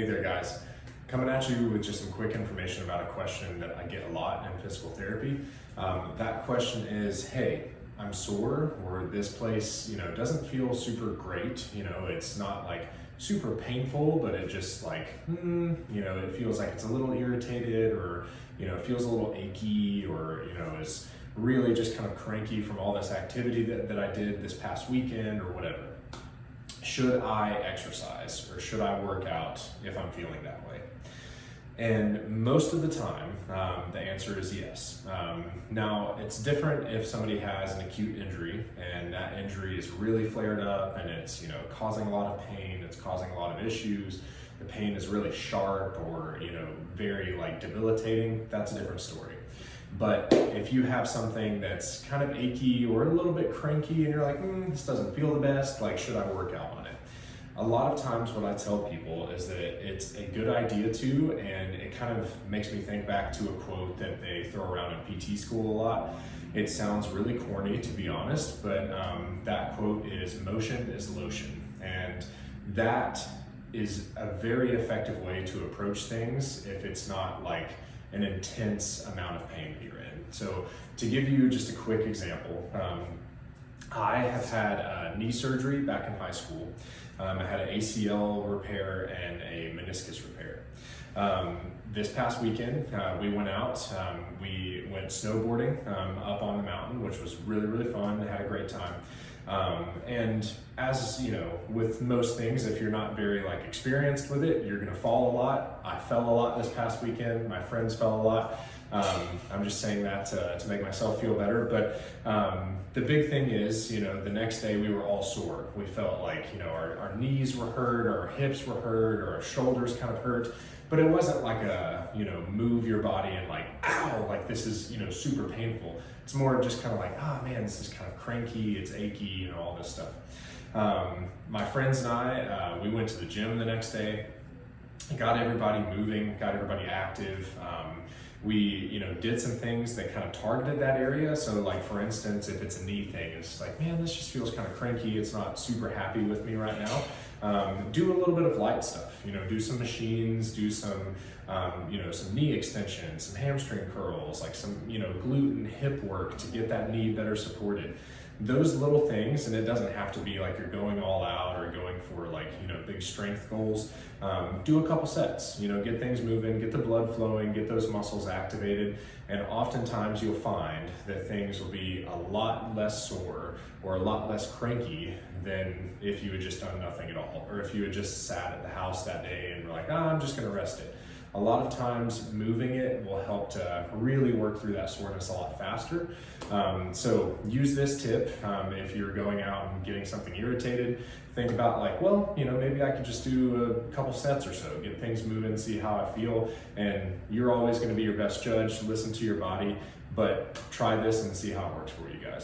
Hey there guys, coming at you with just some quick information about a question that I get a lot in physical therapy. That question is, hey, I'm sore, or this place, doesn't feel super great. It's not like super painful, but it just like, it feels like it's a little irritated, or, it feels a little achy, or, is really just kind of cranky from all this activity that I did this past weekend or whatever. Should I exercise or should I work out if I'm feeling that way? And most of the time, the answer is yes. Now, it's different if somebody has an acute injury and that injury is really flared up and it's causing a lot of pain, it's causing a lot of issues, the pain is really sharp or very like debilitating. That's a different story. But if you have something that's kind of achy or a little bit cranky and you're like, this doesn't feel the best, like should I work out on it? A lot of times what I tell people is that it's a good idea to, and it kind of makes me think back to a quote that they throw around in PT school a lot. It sounds really corny, to be honest, but that quote is motion is lotion. And that is a very effective way to approach things if it's not like an intense amount of pain that you're in. So to give you just a quick example, I have had knee surgery back in high school. I had an ACL repair and a meniscus repair. This past weekend, we went out, we went snowboarding up on the mountain, which was really, really fun. I had a great time. And as with most things, if you're not very experienced with it, you're gonna fall a lot. I fell a lot this past weekend. My friends fell a lot. I'm just saying that to make myself feel better. But the big thing is, the next day we were all sore. We felt like, our knees were hurt, or our hips were hurt, or our shoulders kind of hurt. But it wasn't like a, move your body and like, ow, like this is, super painful. It's more just kind of like, oh man, this is kind of cranky, it's achy, all this stuff. My friends and I, we went to the gym the next day, got everybody moving, got everybody active. We, did some things that kind of targeted that area. So like, for instance, if it's a knee thing, it's like, man, this just feels kind of cranky. It's not super happy with me right now. Do a little bit of light stuff, do some machines, do some, some knee extensions, some hamstring curls, like some, glute and hip work to get that knee better supported. Those little things, and it doesn't have to be like you're going all out or going for big strength goals. Do a couple sets, get things moving, get the blood flowing, get those muscles activated. And oftentimes you'll find that things will be a lot less sore or a lot less cranky than if you had just done nothing at all, or if you had just sat at the house that day and were like, I'm just gonna rest it. A lot of times moving it will help to really work through that soreness a lot faster. So use this tip if you're going out and getting something irritated. Think about maybe I could just do a couple sets or so, get things moving, see how I feel. And you're always gonna be your best judge. Listen to your body, but try this and see how it works for you guys.